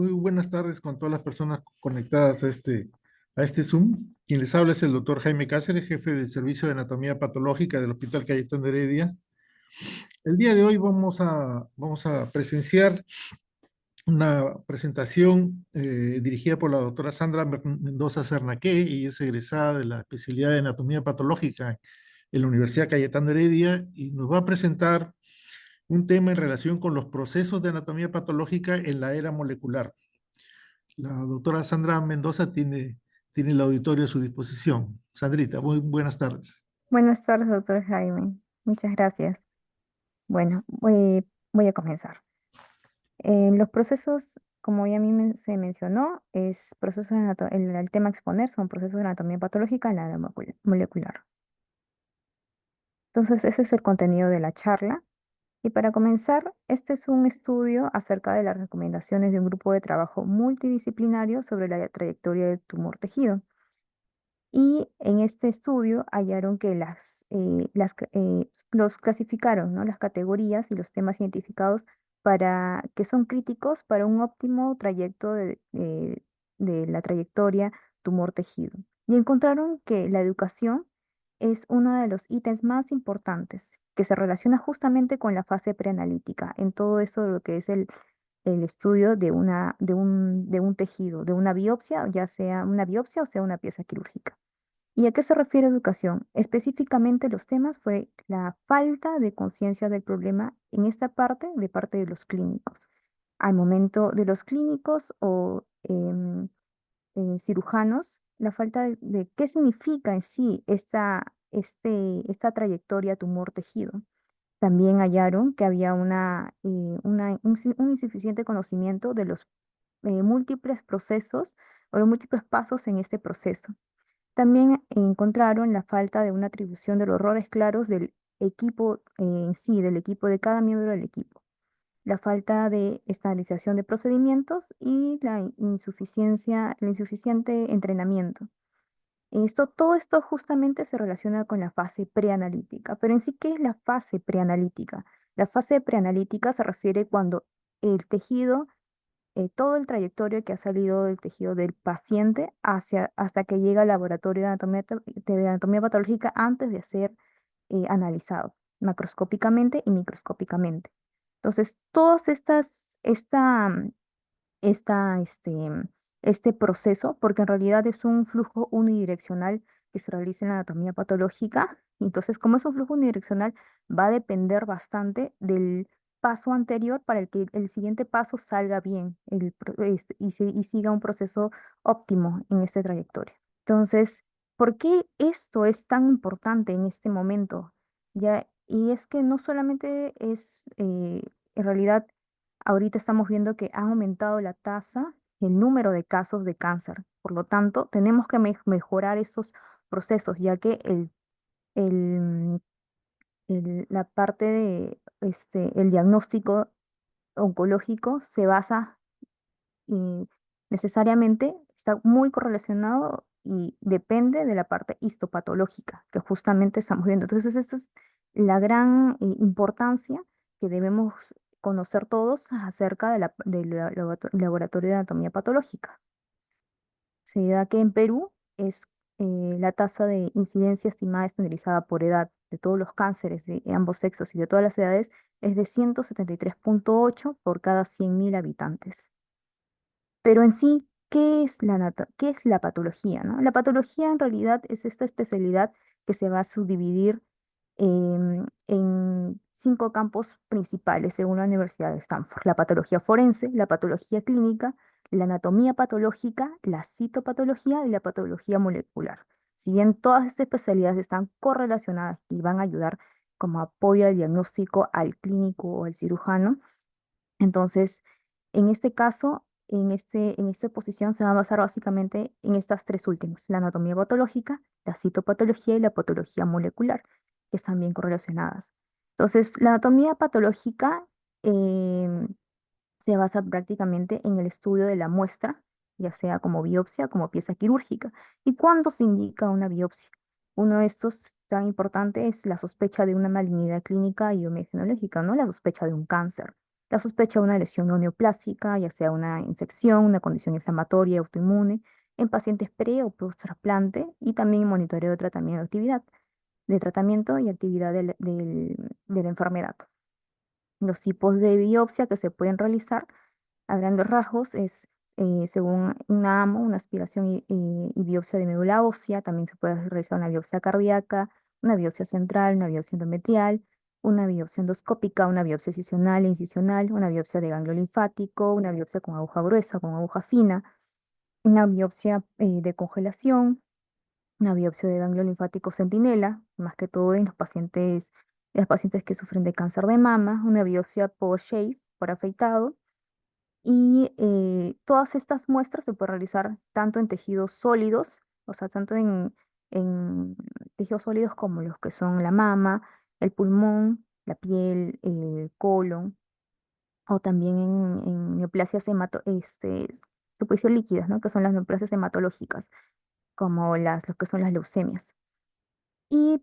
Muy buenas tardes con todas las personas conectadas a este Zoom. Quien les habla es el doctor Jaime Cáceres, jefe del Servicio de Anatomía Patológica del Hospital Cayetano de Heredia. El día de hoy vamos a presenciar una presentación dirigida por la doctora Sandra Mendoza Cernaqué. Ella es egresada de la especialidad de Anatomía Patológica en la Universidad Cayetano de Heredia y nos va a presentar un tema en relación con los procesos de anatomía patológica en la era molecular. La doctora Sandra Mendoza tiene el auditorio a su disposición. Sandrita, muy buenas tardes. Buenas tardes, doctor Jaime. Muchas gracias. Bueno, voy a comenzar. Los procesos, como ya a mí se mencionó, es procesos el tema a exponer son procesos de anatomía patológica en la área molecular. Entonces, ese es el contenido de la charla. Y para comenzar, este es un estudio acerca de las recomendaciones de un grupo de trabajo multidisciplinario sobre la trayectoria del tumor tejido. Y en este estudio hallaron que los clasificaron, ¿no? Las categorías y los temas identificados que son críticos para un óptimo trayecto de la trayectoria tumor-tejido. Y encontraron que la educación es uno de los ítems más importantes, que se relaciona justamente con la fase preanalítica, en todo eso de lo que es el estudio de un tejido, de una biopsia, ya sea una biopsia o sea una pieza quirúrgica. ¿Y a qué se refiere educación? Específicamente los temas fue la falta de conciencia del problema en esta parte de los clínicos. Al momento de los clínicos o cirujanos, la falta de qué significa en sí esta trayectoria tumor-tejido. También hallaron que había un insuficiente conocimiento de los múltiples procesos o los múltiples pasos en este proceso. También encontraron la falta de una atribución de los errores claros del equipo en sí, del equipo, de cada miembro del equipo. La falta de estandarización de procedimientos y el insuficiente entrenamiento. Todo esto justamente se relaciona con la fase preanalítica. Pero en sí, ¿qué es la fase preanalítica? La fase preanalítica se refiere cuando el tejido todo el trayectorio que ha salido del tejido del paciente hasta que llega al laboratorio de anatomía patológica antes de ser analizado macroscópicamente y microscópicamente. Entonces, todas esta, este, este proceso, porque en realidad es un flujo unidireccional que se realiza en la anatomía patológica. Entonces, como es un flujo unidireccional, va a depender bastante del paso anterior para el que el siguiente paso salga bien y siga un proceso óptimo en esta trayectoria. Entonces, ¿por qué esto es tan importante en este momento? Ya, y es que no solamente en realidad, ahorita estamos viendo que ha aumentado la tasa, el número de casos de cáncer. Por lo tanto, tenemos que mejorar estos procesos, ya que el, la parte de el diagnóstico oncológico se basa y necesariamente está muy correlacionado y depende de la parte histopatológica que justamente estamos viendo. Entonces, esa es la gran importancia que debemos conocer todos acerca del laboratorio de anatomía patológica. Se da que en Perú es la tasa de incidencia estimada estandarizada por edad de todos los cánceres de ambos sexos y de todas las edades es de 173,8 por cada 100.000 habitantes. Pero en sí, ¿qué es la patología, no? La patología en realidad es esta especialidad que se va a subdividir en 5 campos principales según la Universidad de Stanford: la patología forense, la patología clínica, la anatomía patológica, la citopatología y la patología molecular. Si bien todas estas especialidades están correlacionadas y van a ayudar como apoyo al diagnóstico al clínico o al cirujano, entonces, en este caso, en esta posición se va a basar básicamente en estas tres últimas: la anatomía patológica, la citopatología y la patología molecular, que están bien correlacionadas. Entonces, la anatomía patológica em, se basa prácticamente en el estudio de la muestra, ya sea como biopsia o como pieza quirúrgica. ¿Y cuándo se indica una biopsia? Uno de estos tan importante es la sospecha de una malignidad clínica y o imagenológica, ¿no? La sospecha de un cáncer. la sospecha de una lesión no neoplásica, ya sea una infección, una condición inflamatoria, autoinmune, en pacientes pre o post trasplante y también monitoreo de tratamiento y actividad de la enfermedad. Los tipos de biopsia que se pueden realizar a grandes rasgos es según una AMO, una aspiración y biopsia de médula ósea. También se puede realizar una biopsia cardíaca, una biopsia central, una biopsia endometrial, una biopsia endoscópica, una biopsia excisional e incisional, una biopsia de ganglio linfático, una biopsia con aguja gruesa, con aguja fina, una biopsia de congelación, una biopsia de ganglio linfático centinela, más que todo en las pacientes que sufren de cáncer de mama, una biopsia post-shave, por afeitado, y todas estas muestras se pueden realizar tanto en tejidos sólidos, o sea, tanto en tejidos sólidos como los que son la mama, el pulmón, la piel, el colon, o también en neoplasias se puede decir líquidas, ¿no? Que son las neoplasias hematológicas, como lo que son las leucemias. Y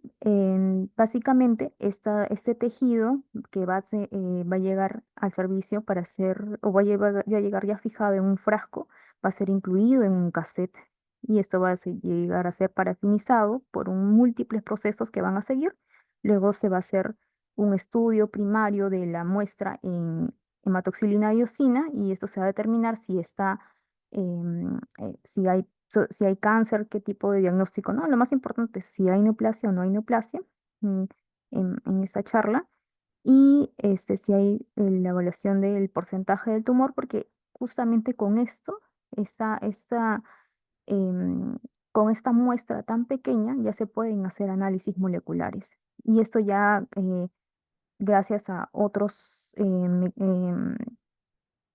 básicamente este tejido que va a llegar al servicio para ser, o va a llegar ya fijado en un frasco, va a ser incluido en un cassette. Y esto llegar a ser parafinizado por múltiples procesos que van a seguir. Luego se va a hacer un estudio primario de la muestra en hematoxilina y eosina y esto se va a determinar si hay cáncer, qué tipo de diagnóstico, ¿no? Lo más importante es si hay neoplasia o no hay neoplasia mm, en esta charla y si hay la evaluación del porcentaje del tumor, porque justamente con esto, esta, esta, em, con esta muestra tan pequeña ya se pueden hacer análisis moleculares. Y esto ya gracias a otros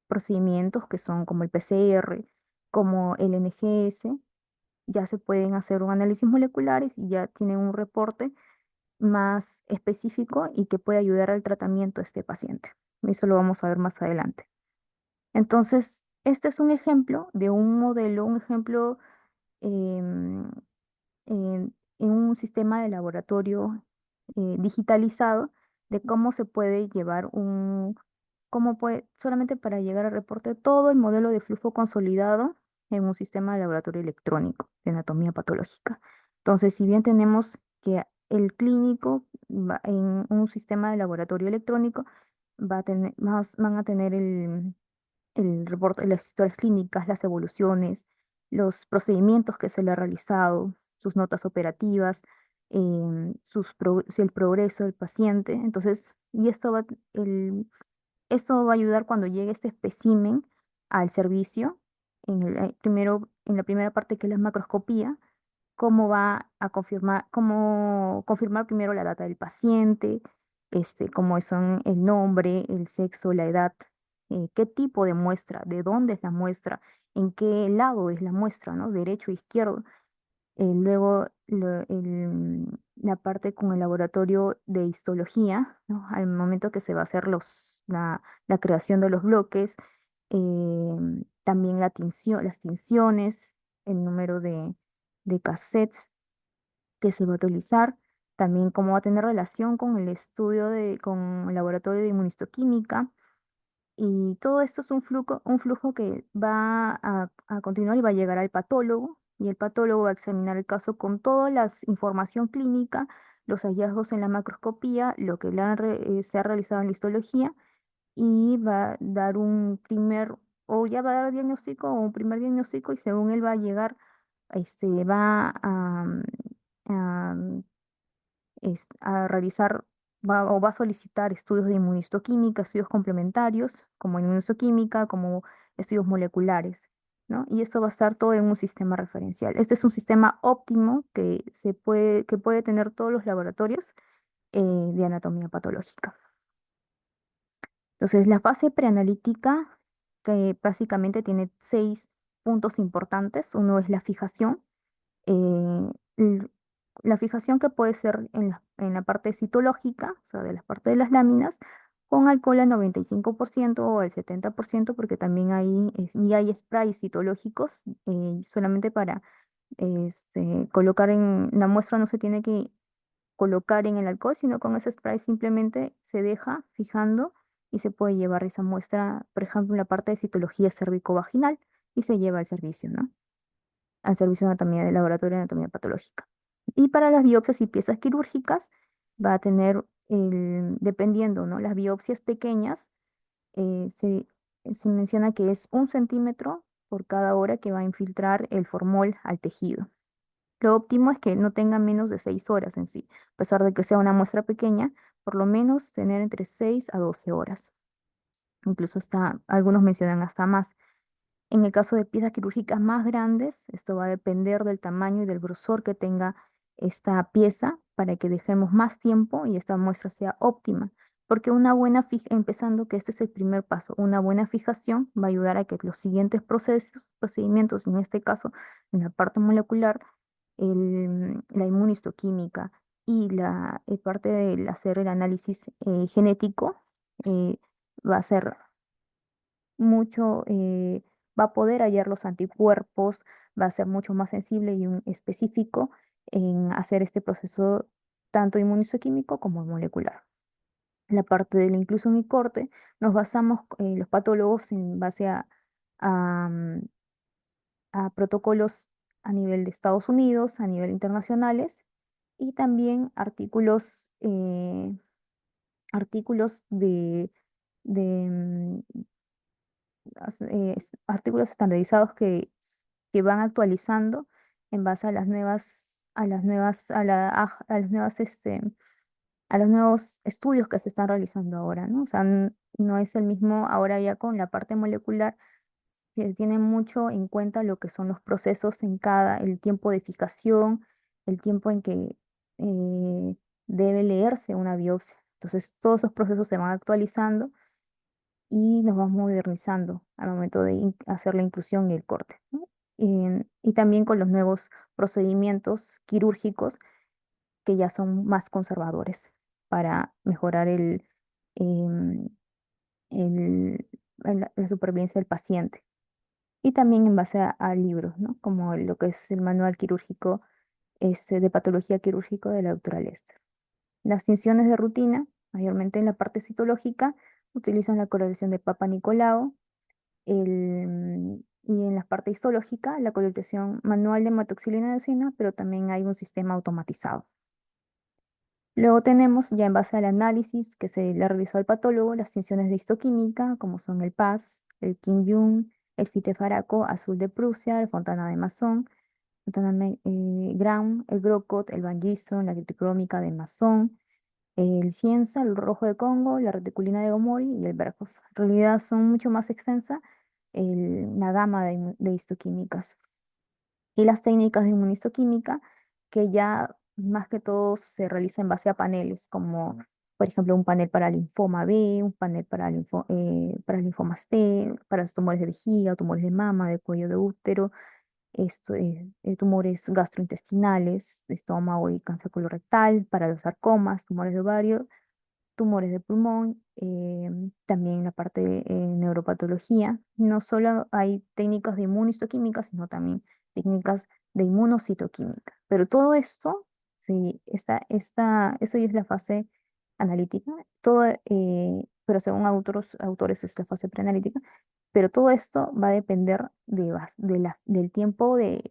procedimientos que son como el PCR, como el NGS, ya se pueden hacer un análisis moleculares y ya tienen un reporte más específico y que puede ayudar al tratamiento de este paciente. Eso lo vamos a ver más adelante. Entonces, este es un ejemplo de un modelo, un ejemplo em, en un sistema de laboratorio digitalizado de cómo se puede llevar solamente para llegar al reporte, todo el modelo de flujo consolidado en un sistema de laboratorio electrónico de anatomía patológica. Entonces, si bien tenemos que el clínico en un sistema de laboratorio electrónico van a tener el reporte, las historias clínicas, las evoluciones, los procedimientos que se le ha realizado, sus notas operativas, si el progreso del paciente. Entonces, esto va a ayudar cuando llegue este espécimen al servicio, en la primera parte que es la macroscopía, cómo va a confirmar, cómo confirmar primero la data del paciente, cómo son el nombre, el sexo, la edad, qué tipo de muestra, de dónde es la muestra, en qué lado es la muestra, ¿no? Derecho, izquierdo. Luego la parte con el laboratorio de histología, ¿no? Al momento que se va a hacer la creación de los bloques, también las tinciones, el número de cassettes que se va a utilizar, también cómo va a tener relación con con el laboratorio de inmunistoquímica. Y todo esto es un flujo que va a continuar y va a llegar al patólogo, y el patólogo va a examinar el caso con toda la información clínica, los hallazgos en la macroscopía, lo que se ha realizado en la histología, y va a dar o ya va a dar diagnóstico o un primer diagnóstico, y según él va a llegar, va a realizar o va a solicitar estudios de inmunistoquímica, estudios complementarios, como inmunistoquímica, como estudios moleculares, ¿no? Y esto va a estar todo en un sistema referencial. Este es un sistema óptimo que puede tener todos los laboratorios de anatomía patológica. Entonces, la fase preanalítica, que básicamente tiene 6 puntos importantes. Uno es la fijación, eh, l- la fijación que puede ser en la parte citológica, o sea, de la parte de las láminas, con alcohol al 95% o al 70%, porque también y hay sprays citológicos solamente para colocar en la muestra, no se tiene que colocar en el alcohol, sino con ese spray simplemente se deja fijando y se puede llevar esa muestra, por ejemplo, en la parte de citología cérvico-vaginal y se lleva al servicio, ¿no? Al servicio de anatomía del laboratorio de anatomía patológica. Y para las biopsias y piezas quirúrgicas va a tener, dependiendo, ¿no? Las biopsias pequeñas, eh, se, se menciona que es 1 centímetro por cada hora que va a infiltrar el formol al tejido. Lo óptimo es que no tenga menos de 6 horas en sí, a pesar de que sea una muestra pequeña, por lo menos tener entre 6 a 12 horas. Incluso algunos mencionan hasta más. En el caso de piezas quirúrgicas más grandes, esto va a depender del tamaño y del grosor que tenga esta pieza para que dejemos más tiempo y esta muestra sea óptima. Porque empezando que este es el primer paso, una buena fijación va a ayudar a que los siguientes procedimientos, en este caso en la parte molecular, la inmunistoquímica y la parte del hacer el análisis genético, eh, va a ser mucho, va a poder hallar los anticuerpos, va a ser mucho más sensible y específico en hacer este proceso tanto inmunistoquímico como molecular. La parte de la inclusión y corte, nos basamos los patólogos en base a protocolos a nivel de Estados Unidos, a nivel internacionales, y también artículos de artículos estandarizados que van actualizando en base a las nuevas, a las nuevas, a las nuevas, a los nuevos estudios que se están realizando ahora, ¿no? O sea, no es el mismo ahora ya con la parte molecular, que tiene mucho en cuenta lo que son los procesos el tiempo de fijación, el tiempo en que debe leerse una biopsia. Entonces, todos esos procesos se van actualizando y nos vamos modernizando al momento de hacer la inclusión y el corte, ¿no? Y también con los nuevos procedimientos quirúrgicos que ya son más conservadores para mejorar em, el- la supervivencia del paciente. Y también en base a libros, ¿no? Como lo que es el manual quirúrgico de patología quirúrgico de la doctora Lester. Las tinciones de rutina, mayormente en la parte citológica, utilizan la correlación de Papa Nicolau, y en la parte histológica, la colectación manual de hematoxilina de eosina, pero también hay un sistema automatizado. Luego tenemos, ya en base al análisis que se le ha realizado al patólogo, las tinciones de histoquímica, como son el PAS, el Kim-Jung, el Fitefaraco, azul de Prusia, el Fontana de Masson, Gram, el Grocott, el Van Gison, la tricrómica de Masson, el Cienza, el rojo de Congo, la reticulina de Gomori y el Berghoff. En realidad son mucho más extensa la gama de histoquímicas. Y las técnicas de inmunistoquímica, que ya más que todo se realiza en base a paneles, como por ejemplo un panel para linfoma B, un panel para linfomas T, para los tumores de vejiga, tumores de mama, de cuello de útero, tumores gastrointestinales, de estómago y cáncer colorectal, para los sarcomas, tumores de ovario, tumores de pulmón, también la parte de neuropatología. No solo hay técnicas de inmunistoquímica, sino también técnicas de inmunocitoquímica. Pero todo esto, sí, eso ya es la fase analítica, pero según autores es la fase preanalítica, pero todo esto va a depender del tiempo de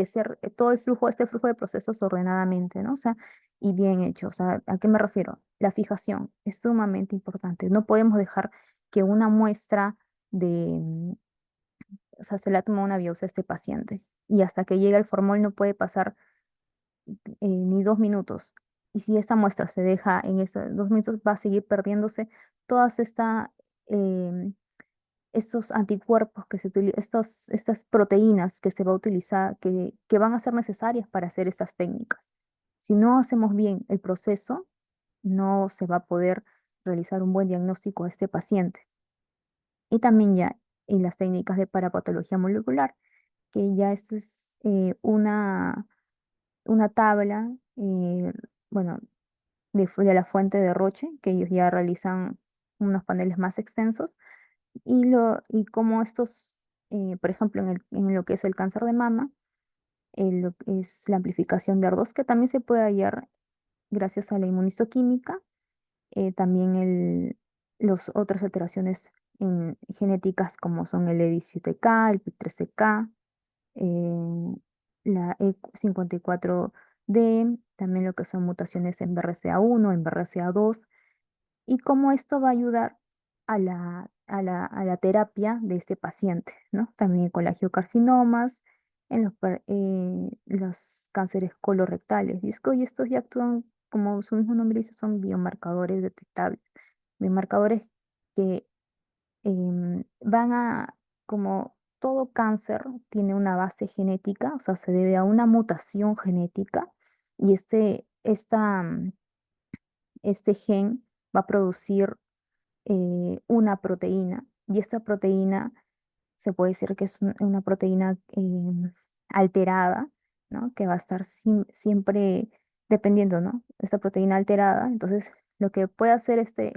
hacer todo este flujo de procesos ordenadamente, ¿no? O sea, y bien hecho. O sea, ¿a qué me refiero? La fijación es sumamente importante. No podemos dejar que una muestra o sea, se le ha tomado una biopsia a este paciente y hasta que llega el formol no puede pasar ni 2 minutos. Y si esta muestra se deja en esos 2 minutos, va a seguir perdiéndose todas em, estos anticuerpos estas proteínas que se va a utilizar, que van a ser necesarias para hacer estas técnicas. Si no hacemos bien el proceso, no se va a poder realizar un buen diagnóstico a este paciente. Y también ya en las técnicas de parapatología molecular, que ya esto es una tabla, bueno, de la fuente de Roche, que ellos ya realizan unos paneles más extensos, y como por ejemplo, en lo que es el cáncer de mama, lo que es la amplificación de AR2, que también se puede hallar gracias a la inmunistoquímica, también las otras alteraciones genéticas como son el E17K, el PIK3CK, eh, la E54D, también lo que son mutaciones en BRCA1, en BRCA2, y cómo esto va a ayudar a la terapia de este paciente, ¿no? También con colangiocarcinomas, en los cánceres colorectales. Y estos ya actúan, como su mismo nombre dice, son biomarcadores detectables, biomarcadores que van a, como todo cáncer tiene una base genética, o sea, se debe a una mutación genética, y este gen va a producir una proteína, y esta proteína se puede decir que es una proteína alterada, ¿no? Que va a estar siempre dependiendo, ¿no? Esta proteína alterada, entonces lo que puede hacer este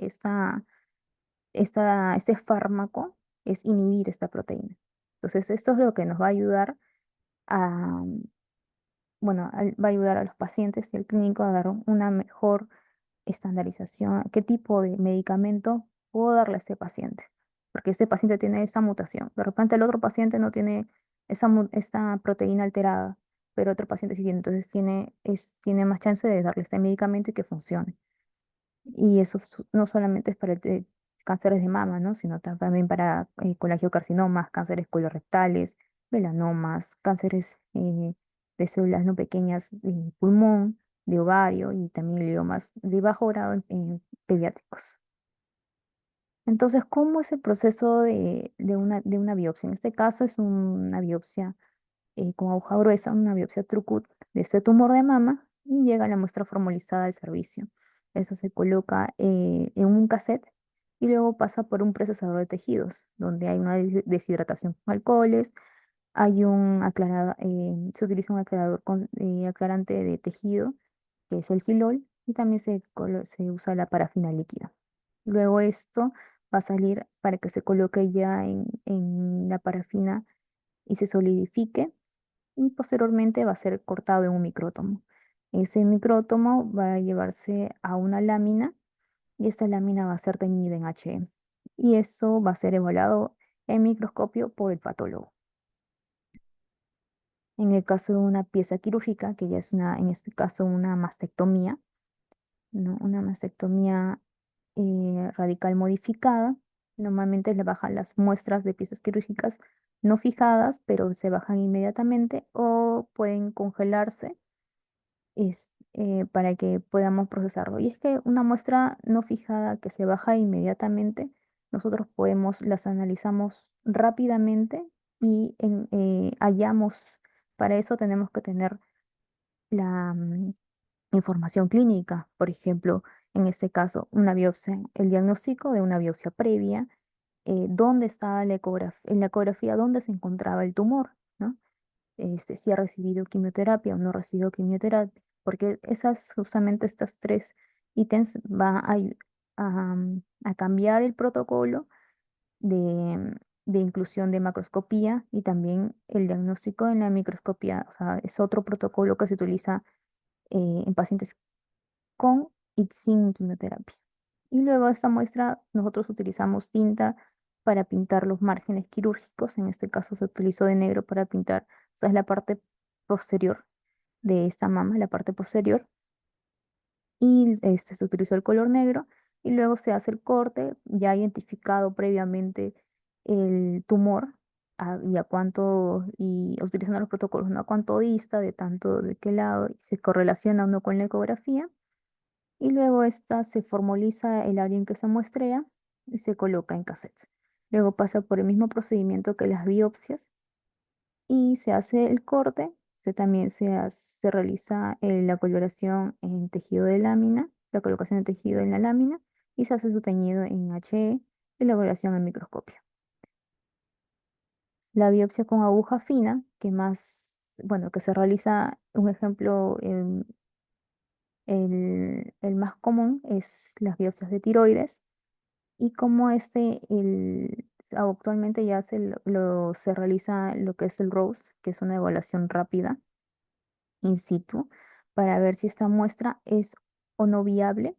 fármaco es inhibir esta proteína. Entonces, esto es lo que nos va a ayudar a, bueno, va a ayudar a los pacientes y al clínico a dar una mejor estandarización, qué tipo de medicamento puedo darle a este paciente, porque este paciente tiene esta mutación. De repente el otro paciente no tiene esta proteína alterada, pero otro paciente sí tiene, entonces tiene más chance de darle este medicamento y que funcione. Y eso no solamente es para cánceres de mama, ¿no? Sino también para colangiocarcinomas, cánceres colorectales, melanomas, cánceres de células no pequeñas de pulmón, de ovario y también gliomas de bajo grado en pediátricos. Entonces, ¿cómo es el proceso de una biopsia? En este caso es una biopsia con aguja gruesa, una biopsia Trucut de este tumor de mama, y llega la muestra formalizada al servicio. Eso se coloca en un cassette y luego pasa por un procesador de tejidos, donde hay una deshidratación con alcoholes, se utiliza un aclarante de tejido, que es el silol, y también se usa la parafina líquida. Luego esto va a salir para que se coloque ya en la parafina y se solidifique, y posteriormente va a ser cortado en un micrótomo. Ese micrótomo va a llevarse a una lámina y esta lámina va a ser teñida en HE. Y eso va a ser evaluado en microscopio por el patólogo. En el caso de una pieza quirúrgica, que ya es en este caso una mastectomía, ¿no? Una mastectomía radical modificada, normalmente le bajan las muestras de piezas quirúrgicas no fijadas, pero se bajan inmediatamente o pueden congelarse para que podamos procesarlo. Y es que una muestra no fijada que se baja inmediatamente, nosotros las analizamos rápidamente y hallamos, para eso tenemos que tener la información clínica, por ejemplo, en este caso, una biopsia, el diagnóstico de una biopsia previa, dónde estaba en la ecografía, dónde se encontraba el tumor, ¿no? Si ha recibido quimioterapia o no ha recibido quimioterapia, porque justamente estos tres ítems van a cambiar el protocolo de inclusión de macroscopía y también el diagnóstico en la microscopía. O sea, es otro protocolo que se utiliza en pacientes con y sin quimioterapia. Y luego de esta muestra, nosotros utilizamos tinta para pintar los márgenes quirúrgicos. En este caso se utilizó de negro para pintar, o sea, es la parte posterior de esta mama, la parte posterior. Y se utilizó el color negro y luego se hace el corte, ya identificado previamente el tumor y utilizando los protocolos, ¿no? A cuánto dista, de tanto de qué lado, y se correlaciona uno con la ecografía, y luego esta se formaliza el área en que se muestrea y se coloca en cassettes. Luego pasa por el mismo procedimiento que las biopsias y se hace el corte. También se realiza la coloración en tejido de lámina, la colocación de tejido en la lámina, y se hace su teñido en HE y elaboración en microscopio. La biopsia con aguja fina, bueno, que se realiza, un ejemplo, el más común es las biopsias de tiroides, y como actualmente ya se realiza lo que es el ROSE, que es una evaluación rápida in situ, para ver si esta muestra es o no viable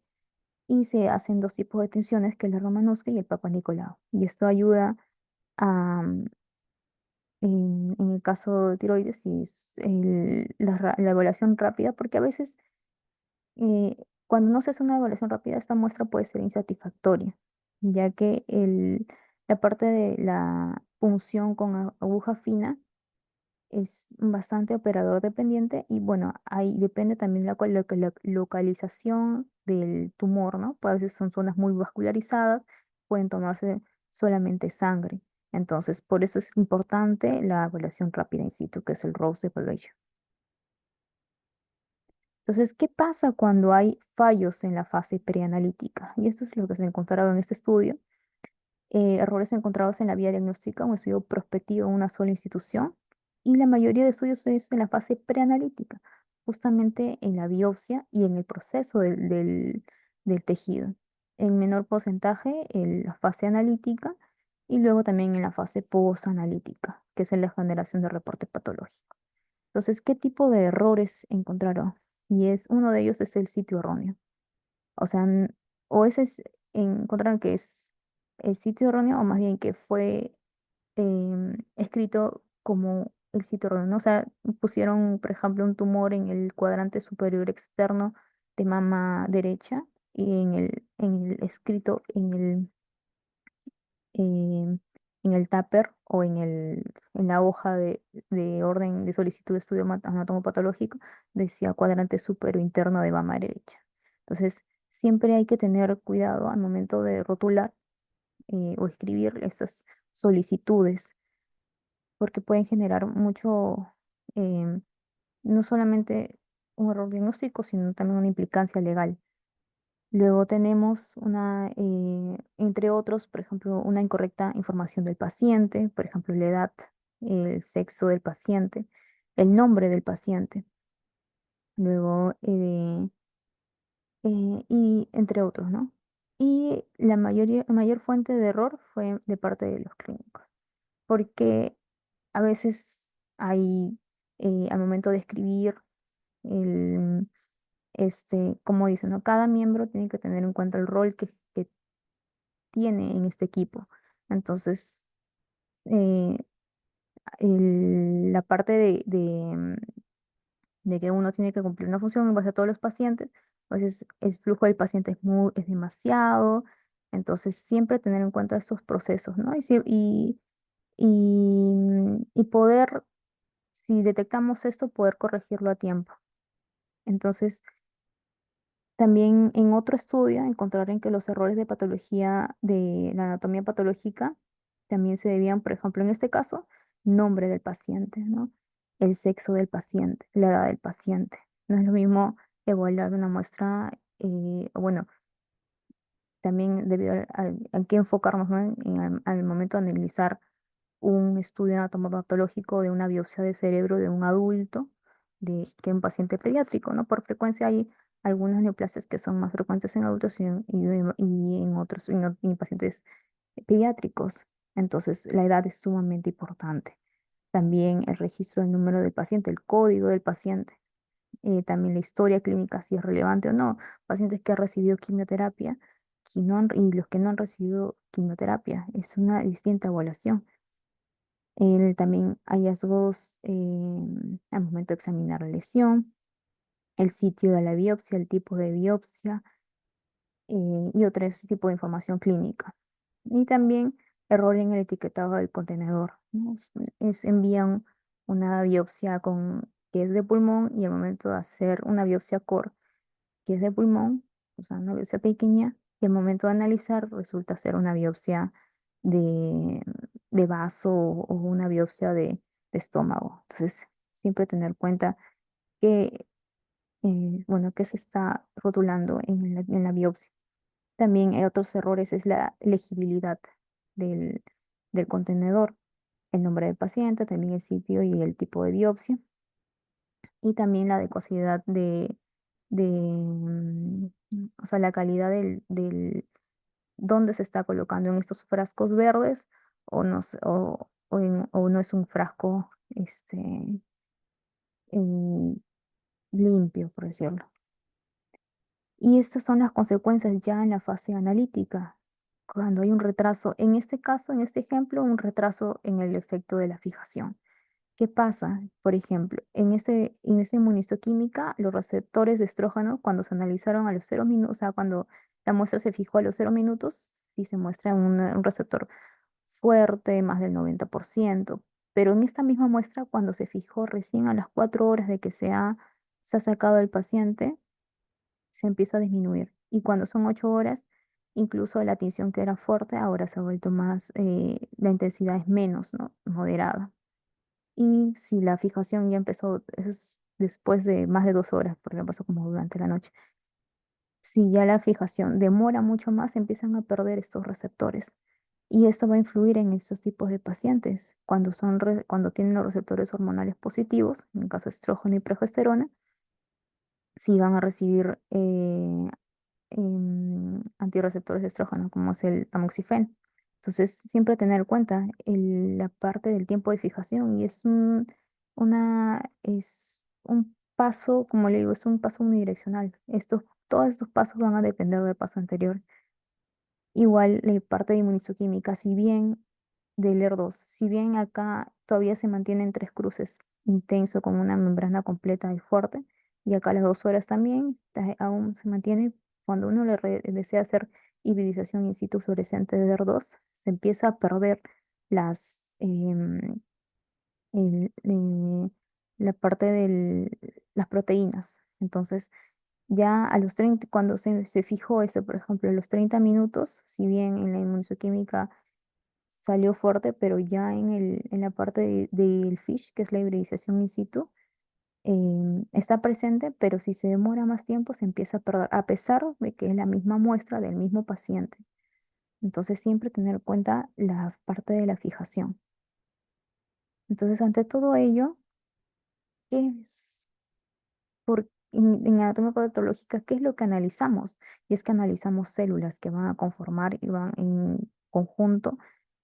y se hacen dos tipos de tinciones, que es la Romanosca y el Papa Nicolau. Y esto ayuda a, en el caso de tiroides, sí es la evaluación rápida, porque a veces cuando no se hace una evaluación rápida, esta muestra puede ser insatisfactoria, ya que la parte de la punción con aguja fina es bastante operador dependiente y bueno, ahí depende también la localización del tumor, ¿no? Pues a veces son zonas muy vascularizadas, pueden tomarse solamente sangre. Entonces, por eso es importante la evaluación rápida in situ, que es el Rose Evaluation. Entonces, ¿qué pasa cuando hay fallos en la fase preanalítica? Y esto es lo que se encontraron en este estudio. Errores encontrados en la vía diagnóstica, un estudio prospectivo en una sola institución, y la mayoría de estudios es en la fase preanalítica, justamente en la biopsia y en el proceso del tejido. En menor porcentaje en la fase analítica y luego también en la fase posanalítica, que es en la generación de reporte patológico. Entonces, ¿qué tipo de errores encontraron? Y uno de ellos es el sitio erróneo. O sea, o ese es, encontraron que es el sitio erróneo o más bien que fue escrito como el sitio erróneo, ¿no? O sea, pusieron, por ejemplo, un tumor en el cuadrante superior externo de mama derecha y en el escrito em, en el tupper o en la hoja de orden de solicitud de estudio anatomopatológico decía cuadrante superior interno de mama derecha. Entonces, siempre hay que tener cuidado al momento de rotular o escribir estas solicitudes, porque pueden generar mucho, em, no solamente un error diagnóstico, sino también una implicancia legal. Luego tenemos entre otros, por ejemplo, una incorrecta información del paciente, por ejemplo, la edad, el sexo del paciente, el nombre del paciente. Luego, y entre otros, ¿no? Y la mayor fuente de error fue de parte de los clínicos, porque a veces hay, al momento de escribir, el, como dicen, ¿no? Cada miembro tiene que tener en cuenta el rol que tiene en este equipo. Entonces, eh, la parte de que uno tiene que cumplir una función en base a todos los pacientes, a veces el flujo del paciente es demasiado, entonces siempre tener en cuenta estos procesos, ¿no? Y poder, si detectamos esto, poder corregirlo a tiempo. Entonces, también en otro estudio encontraron que los errores de patología de la anatomía patológica también se debían, por ejemplo, en este caso, nombre del paciente, ¿no? El sexo del paciente, la edad del paciente. No es lo mismo evaluar una muestra, bueno, también debido hay que enfocarnos, ¿no? Al momento de analizar un estudio anatomopatológico de una biopsia de cerebro de un adulto que un paciente pediátrico, ¿no? Por frecuencia hay algunas neoplasias que son más frecuentes en adultos y en otros, y en pacientes pediátricos. Entonces, la edad es sumamente importante. También el registro del número del paciente, el código del paciente, también la historia clínica, si es relevante o no. Pacientes que han recibido quimioterapia y los que no han recibido quimioterapia, es una distinta evaluación. También hallazgos al momento de examinar la lesión, el sitio de la biopsia, el tipo de biopsia y otro tipo de información clínica. Y también error en el etiquetado del contenedor, ¿no? Envían una biopsia que es de pulmón y al momento de hacer una biopsia core que es de pulmón, o sea, una biopsia pequeña, y al momento de analizar resulta ser una biopsia de, de vaso o una biopsia de estómago. Entonces, siempre tener en cuenta que, bueno, que se está rotulando en la biopsia. También hay otros errores, es la legibilidad del, del contenedor, el nombre del paciente, también el sitio y el tipo de biopsia, y también la adecuacidad o sea, la calidad dónde se está colocando en estos frascos verdes o no, o no es un frasco em, limpio, por decirlo. Y estas son las consecuencias ya en la fase analítica, cuando hay un retraso, en este caso, en este ejemplo, un retraso en el efecto de la fijación. ¿Qué pasa? Por ejemplo, en esa inmunistoquímica, los receptores de estrógeno, cuando se analizaron a los 0 minutos, o sea, cuando la muestra se fijó a los 0 minutos, sí se muestra un receptor fuerte, más del 90%. Pero en esta misma muestra, cuando se fijó recién a las 4 horas de que se ha sacado el paciente, se empieza a disminuir. Y cuando son 8 horas, incluso la tinción que era fuerte, ahora se ha vuelto más, la intensidad es menos, ¿no? Moderada. Y si la fijación ya empezó, eso es después de más de 2 horas, porque lo pasó como durante la noche. Si ya la fijación demora mucho más, empiezan a perder estos receptores. Y esto va a influir en estos tipos de pacientes. Cuando tienen los receptores hormonales positivos, en el caso de estrógeno y progesterona, si van a recibir antirreceptores de estrógeno, como es el tamoxifeno. Entonces, siempre tener en cuenta la parte del tiempo de fijación y es un paso, como le digo, es un paso unidireccional. Todos estos pasos van a depender del paso anterior. Igual la parte de inmunistoquímica, si bien del ER2, si bien acá todavía se mantienen tres cruces intenso con una membrana completa y fuerte, y acá a las 2 horas también aún se mantiene, cuando uno desea hacer hibridización in situ fluorescente de ER2, se empieza a perder las, el- eh, la parte de las proteínas. Entonces, ya a los 30 cuando se fijó ese, por ejemplo, a los 30 minutos, si bien en la inmunohistoquímica salió fuerte, pero ya en la parte del FISH, que es la hibridización in situ, está presente, pero si se demora más tiempo se empieza a perder, a pesar de que es la misma muestra del mismo paciente. Entonces siempre tener en cuenta la parte de la fijación. Entonces, ante todo ello, ¿qué es en anatomía patológica, ¿qué es lo que analizamos? Y es que analizamos células que van a conformar y van en conjunto,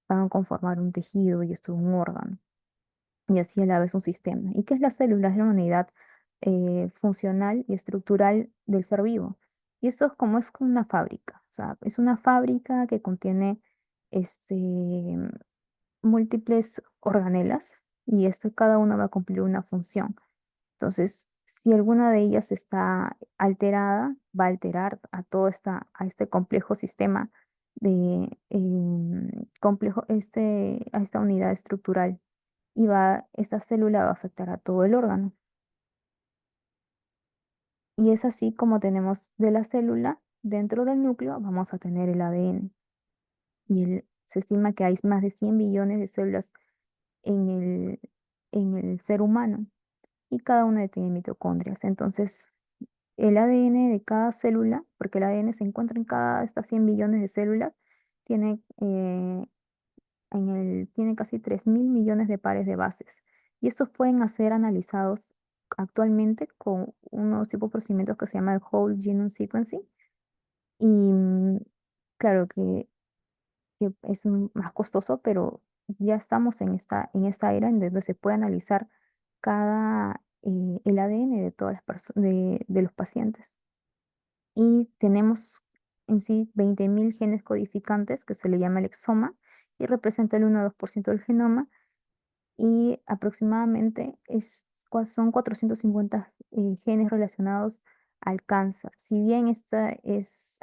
van a conformar un tejido y esto un órgano, y así a la vez un sistema. ¿Y qué es la célula? Es la unidad funcional y estructural del ser vivo. Y esto es como una fábrica, o sea, es una fábrica que contiene este, múltiples organelas y cada una va a cumplir una función. Entonces, si alguna de ellas está alterada, va a alterar a este complejo sistema a esta unidad estructural esta célula va a afectar a todo el órgano. Y es así como tenemos de la célula, dentro del núcleo, vamos a tener el ADN. Se estima que hay más de 100 billones de células en en el ser humano y cada una tiene mitocondrias. Entonces, el ADN de cada célula, porque el ADN se encuentra en cada de estas 100 billones de células, tiene, tiene casi 3.000 millones de pares de bases. Y estos pueden ser analizados actualmente con unos tipos de procedimientos que se llama el Whole Genome Sequencing. Y claro que es más costoso, pero ya estamos en esta era en donde se puede analizar el ADN de todas las de los pacientes. Y tenemos en sí 20.000 genes codificantes que se le llama el exoma y representa el 1 a 2% del genoma y aproximadamente son 450 genes relacionados al cáncer. Si bien esta es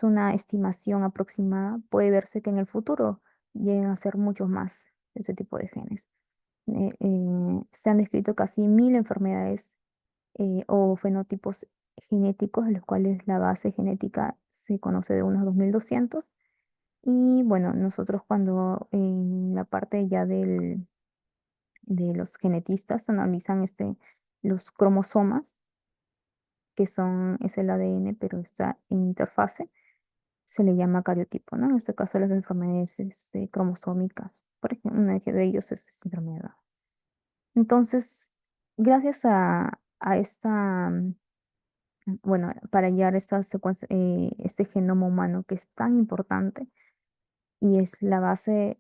una estimación aproximada, puede verse que en el futuro lleguen a ser muchos más de este tipo de genes. Se han descrito casi 1.000 enfermedades o fenotipos genéticos, de los cuales la base genética se conoce de unos 2.200. Y bueno, nosotros cuando en la parte ya de los genetistas analizan los cromosomas, es el ADN, pero está en interfase, se le llama cariotipo, ¿no? En este caso las enfermedades cromosómicas, por ejemplo, uno de ellos es síndrome de Down. Entonces, gracias a bueno, para hallar este genoma humano que es tan importante y es la base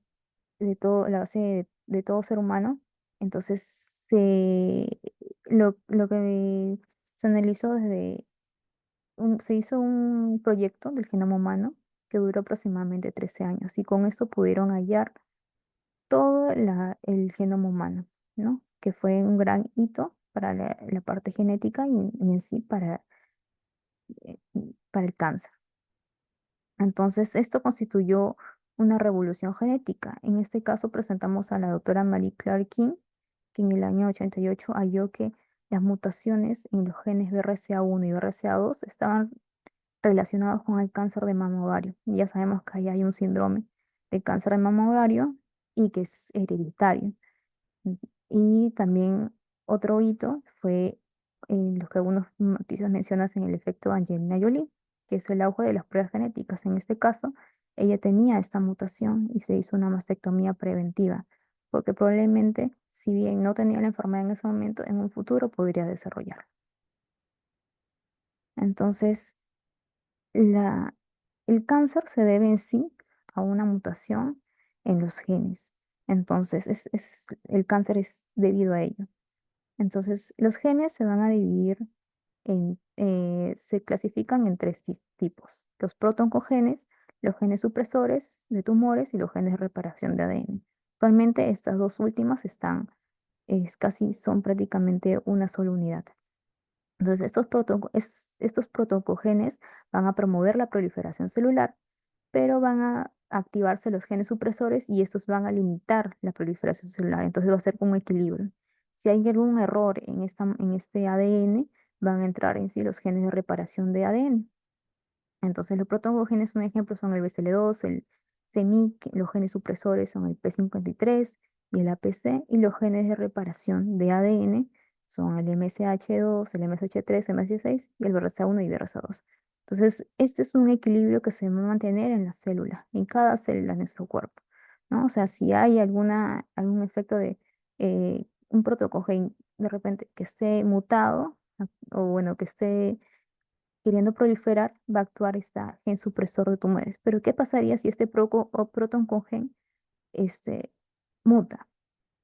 la base de todo ser humano. Entonces, lo que se analizó desde se hizo un proyecto del genoma humano que duró aproximadamente 13 años y con esto pudieron hallar todo el genoma humano, ¿no? Que fue un gran hito para la parte genética y en sí eh, para el cáncer. Entonces, esto constituyó una revolución genética. En este caso, presentamos a la doctora Marie Claire King, que en el año 88 halló que las mutaciones en los genes BRCA1 y BRCA2 estaban relacionados con el cáncer de mama ovario. Ya sabemos que ahí hay un síndrome de cáncer de mama ovario y que es hereditario. Y también otro hito fue lo que algunas noticias mencionan en el efecto Angelina Jolie, que es el auge de las pruebas genéticas. En este caso, ella tenía esta mutación y se hizo una mastectomía preventiva, porque probablemente, si bien no tenía la enfermedad en ese momento, en un futuro podría desarrollar. Entonces, la, el cáncer se debe en sí a una mutación en los genes. Entonces, el cáncer es debido a ello. Entonces, los genes se van a dividir se clasifican en tres tipos: los protoncogenes, los genes supresores de tumores y los genes de reparación de ADN. Actualmente estas dos últimas son prácticamente una sola unidad. Entonces, estos protoncogenes van a promover la proliferación celular, pero van a activarse los genes supresores y estos van a limitar la proliferación celular. Entonces va a ser un equilibrio. Si hay algún error en este ADN, van a entrar en sí los genes de reparación de ADN. Entonces los protoncogenes, un ejemplo, son el BCL2, el CMYC, los genes supresores son el P53 y el APC, y los genes de reparación de ADN son el MSH2, el MSH3, MSH6 y el BRCA1 y BRCA2. Entonces, este es un equilibrio que se va a mantener en la célula, en cada célula de nuestro cuerpo, ¿no? O sea, si hay algún efecto de un protocogen de repente que esté mutado, o bueno, que esté queriendo proliferar, va a actuar este gen supresor de tumores. Pero ¿qué pasaría si este o proton con gen este, muta,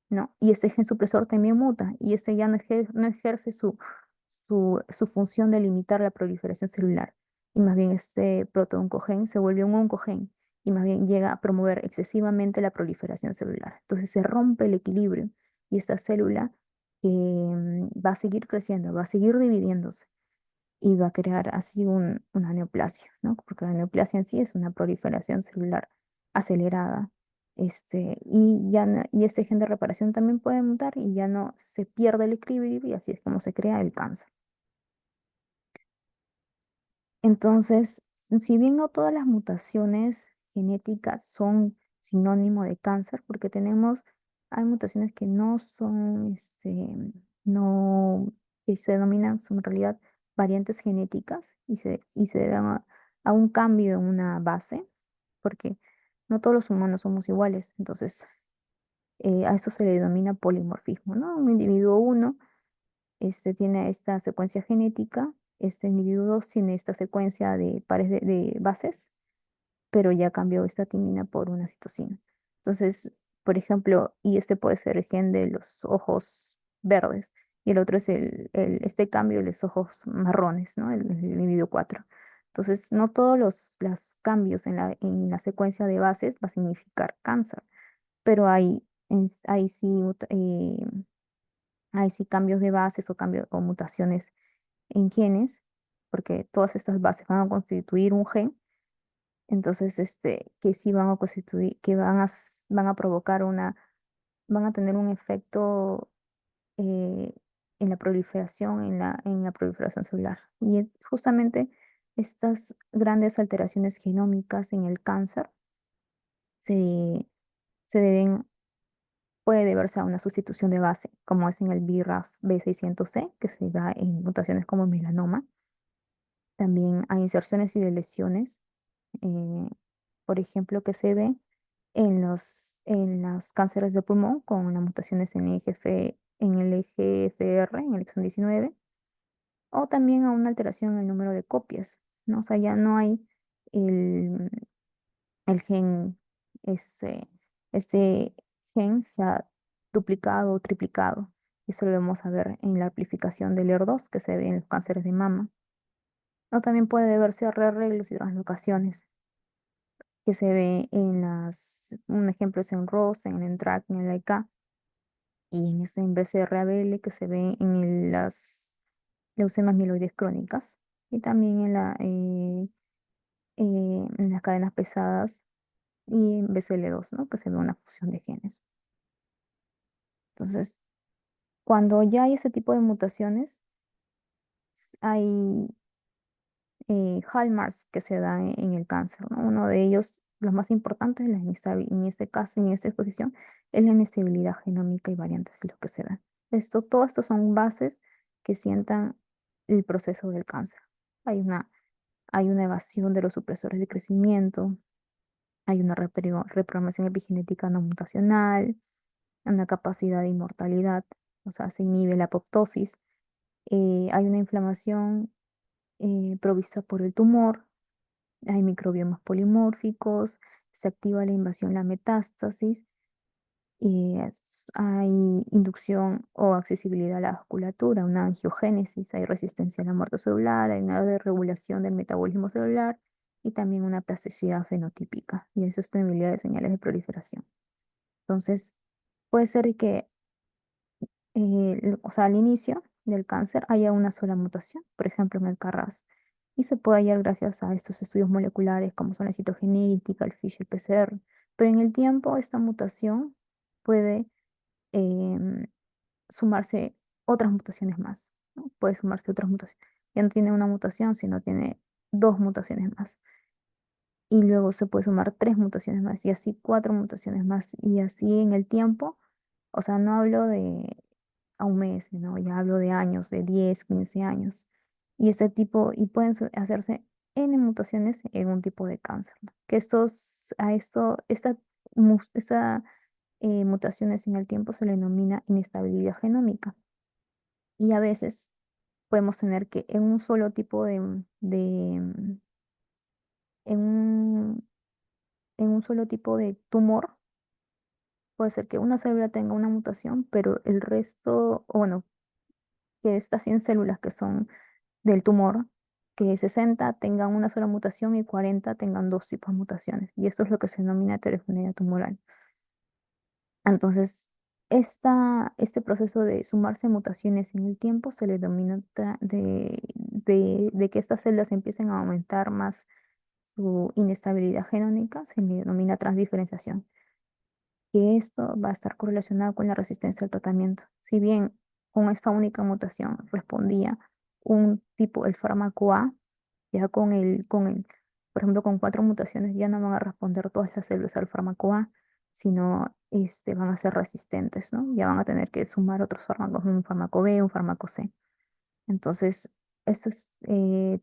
¿no? Y este gen supresor también muta y este ya no ejerce su función de limitar la proliferación celular. Y más bien este protooncogen se vuelve un oncogen y más bien llega a promover excesivamente la proliferación celular. Entonces se rompe el equilibrio y esta célula va a seguir creciendo, va a seguir dividiéndose y va a crear así una neoplasia, ¿no? Porque la neoplasia en sí es una proliferación celular acelerada. Y este gen de reparación también puede mutar y ya no se pierde el equilibrio y así es como se crea el cáncer. Entonces, si bien no todas las mutaciones genéticas son sinónimo de cáncer, porque hay mutaciones que no son, no, que se denominan, son en realidad variantes genéticas y se deben a un cambio en una base, porque no todos los humanos somos iguales. Entonces, a eso se le denomina polimorfismo, ¿no? Un individuo uno tiene esta secuencia genética, este individuo 2 tiene esta secuencia de pares de bases, pero ya cambió esta timina por una citosina. Entonces, por ejemplo, y este puede ser el gen de los ojos verdes, y el otro es este cambio de los ojos marrones, ¿no? El individuo 4. Entonces, no todos los cambios en la secuencia de bases va a significar cáncer, pero hay sí cambios de bases o mutaciones en genes, porque todas estas bases van a constituir un gen, entonces que sí van a constituir, que van a provocar van a tener un efecto eh, en la proliferación, en la proliferación celular. Y justamente estas grandes alteraciones genómicas en el cáncer se, se deben puede deberse a una sustitución de base, como es en el BRAF B600C, que se da en mutaciones como melanoma. También hay inserciones y deleciones, eh, por ejemplo, que se ven en los cánceres de pulmón con las mutaciones en el EGFR, en el exón 19, o también a una alteración en el número de copias, ¿no? O sea, ya no hay el, el gen, este gen se ha duplicado o triplicado. Eso lo vamos a ver en la amplificación del ER2 que se ve en los cánceres de mama. O también puede deberse a rearreglos y translocaciones que se ve un ejemplo es en ROS, en el NTRK, en el AK, y en ese en BCR-ABL que se ve en las leucemias mieloides crónicas, y también en las cadenas pesadas y en BCL2, ¿no? Que se ve una fusión de genes. Entonces, cuando ya hay ese tipo de mutaciones, hay hallmarks que se dan en el cáncer, ¿no? Uno de ellos, los más importantes en este caso, en esta exposición, es la inestabilidad genómica y variantes de los que se dan. Todo esto son bases que sientan el proceso del cáncer. Hay una evasión de los supresores de crecimiento, hay una reprogramación epigenética no mutacional, una capacidad de inmortalidad, o sea, se inhibe la apoptosis, hay una inflamación provista por el tumor, hay microbiomas polimórficos, se activa la invasión, la metástasis, hay inducción o accesibilidad a la vasculatura, una angiogénesis, hay resistencia a la muerte celular, hay una desregulación del metabolismo celular y también una plasticidad fenotípica y hay sostenibilidad de señales de proliferación. Entonces, puede ser que o sea, al inicio del cáncer haya una sola mutación, por ejemplo, en el KRAS, y se puede hallar gracias a estos estudios moleculares como son la citogenética, el FISH, el PCR, pero en el tiempo esta mutación puede em, sumarse otras mutaciones más, ¿no? Puede sumarse otras mutaciones. Ya no tiene una mutación, sino tiene dos mutaciones más. Y luego se puede sumar tres mutaciones más, y así cuatro mutaciones más, y así en el tiempo. O sea, no hablo de a un mes, ¿no? Ya hablo de años, de 10 15 años. Y este tipo, y pueden hacerse N mutaciones en un tipo de cáncer, ¿no? Que esta mutaciones en el tiempo se le denomina inestabilidad genómica. Y a veces podemos tener que en un solo tipo en un, en un solo tipo de tumor, puede ser que una célula tenga una mutación, pero el resto, o bueno, que estas 100 células que son del tumor, que 60 tengan una sola mutación y 40 tengan dos tipos de mutaciones. Y esto es lo que se denomina heterogeneidad tumoral. Entonces, este proceso de sumarse mutaciones en el tiempo se le denomina de que estas células empiecen a aumentar más su inestabilidad genómica, se le denomina transdiferenciación, que esto va a estar correlacionado con la resistencia al tratamiento. Si bien con esta única mutación respondía un tipo, el fármaco A, ya por ejemplo, con cuatro mutaciones ya no van a responder todas las células al fármaco A, sino van a ser resistentes, ¿no? Ya van a tener que sumar otros fármacos, un fármaco B, un fármaco C. Entonces,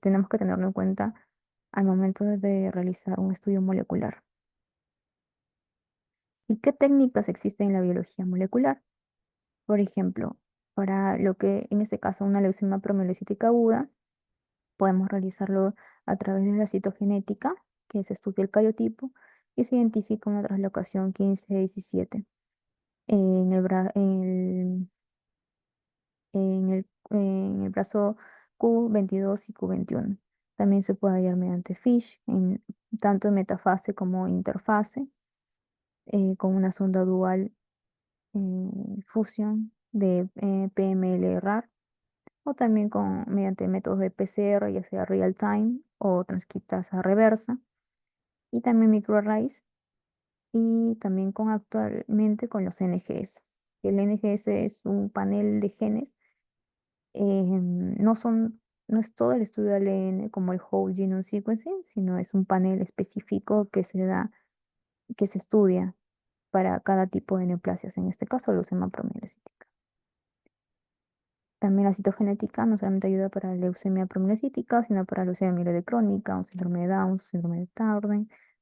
tenemos que tenerlo en cuenta al momento de realizar un estudio molecular. ¿Y qué técnicas existen en la biología molecular? Por ejemplo, para lo que en este caso una leucemia promielocítica aguda, podemos realizarlo a través de la citogenética, que se estudia el cariotipo, y se identifica una translocación 15-17 en en el brazo Q22 y Q21. También se puede hallar mediante FISH, tanto en metafase como interfase, con una sonda dual fusión de PML-RAR, o también mediante métodos de PCR, ya sea real time o transcriptasa reversa, y también microarrays, y también actualmente con los NGS. El NGS es un panel de genes, no es todo el estudio de ADN como el Whole Genome Sequencing, sino es un panel específico que se estudia para cada tipo de neoplasias, en este caso leucemia promielocítica. También la citogenética no solamente ayuda para la leucemia promielocítica, sino para la leucemia mieloide crónica, un síndrome de Down, un síndrome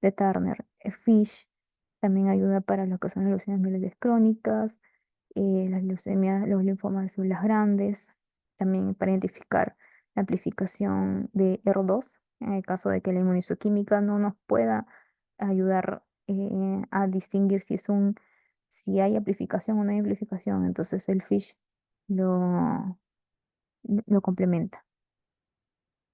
de Turner, FISH. También ayuda para lo que son las leucemias mieloides crónicas, las leucemias, los linfomas de células grandes. También para identificar la amplificación de ER2, en el caso de que la inmunistoquímica no nos pueda ayudar a distinguir si hay amplificación o no hay amplificación. Entonces el FISH lo complementa.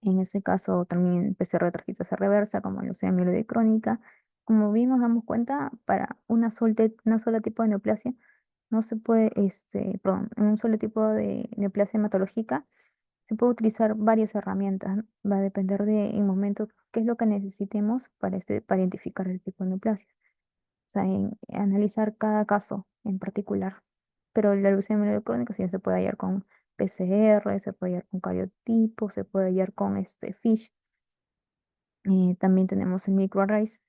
En ese caso también PCR transcriptasa reversa, como leucemia mieloide crónica. Como bien nos damos cuenta, para una sola tipo de neoplasia no se puede, perdón, en un solo tipo de neoplasia hematológica se puede utilizar varias herramientas, ¿no? Va a depender de en momento qué es lo que necesitemos para identificar el tipo de neoplasia. O sea, analizar cada caso en particular. Pero la leucemia mieloide crónica sí se puede hallar con PCR, se puede hallar con cariotipo, se puede hallar con FISH. También tenemos el microarrays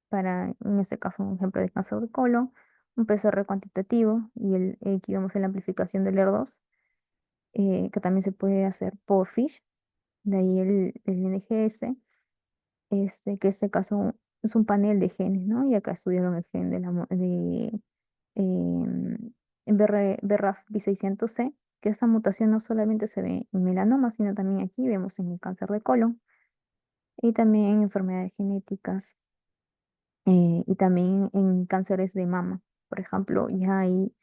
para, en este caso, un ejemplo de cáncer de colon, un PCR cuantitativo y aquí vemos la amplificación del ER2, que también se puede hacer por FISH, de ahí el NGS, que en este caso es un panel de genes, ¿no? Y acá estudiaron el gen em, BRAF V600C, que esta mutación no solamente se ve en melanoma, sino también aquí vemos en el cáncer de colon y también en enfermedades genéticas y también en cánceres de mama. Por ejemplo, ya hay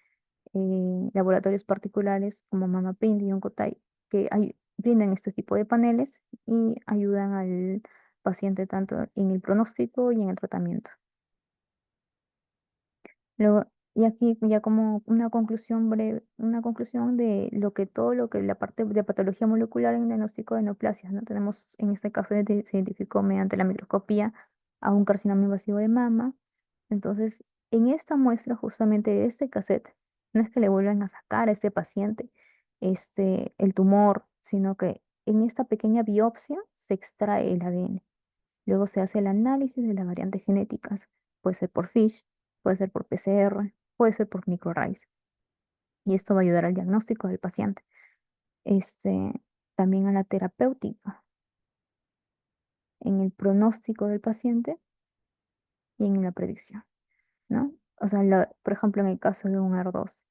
laboratorios particulares como MamaPrint y Oncotype que brindan este tipo de paneles y ayudan al paciente tanto en el pronóstico y en el tratamiento. Luego, y aquí ya como una conclusión breve, una conclusión de todo lo que la parte de patología molecular en diagnóstico de neoplasias, ¿no? Tenemos, en este caso, se identificó mediante la microscopía a un carcinoma invasivo de mama. Entonces, en esta muestra, justamente de este cassette, no es que le vuelvan a sacar a este paciente el tumor, sino que en esta pequeña biopsia se extrae el ADN. Luego se hace el análisis de las variantes genéticas. Puede ser por FISH, puede ser por PCR, puede ser por microarrays. Y esto va a ayudar al diagnóstico del paciente. Este, también a la terapéutica, en el pronóstico del paciente y en la predicción, ¿no? O sea, por ejemplo, en el caso de un ER2,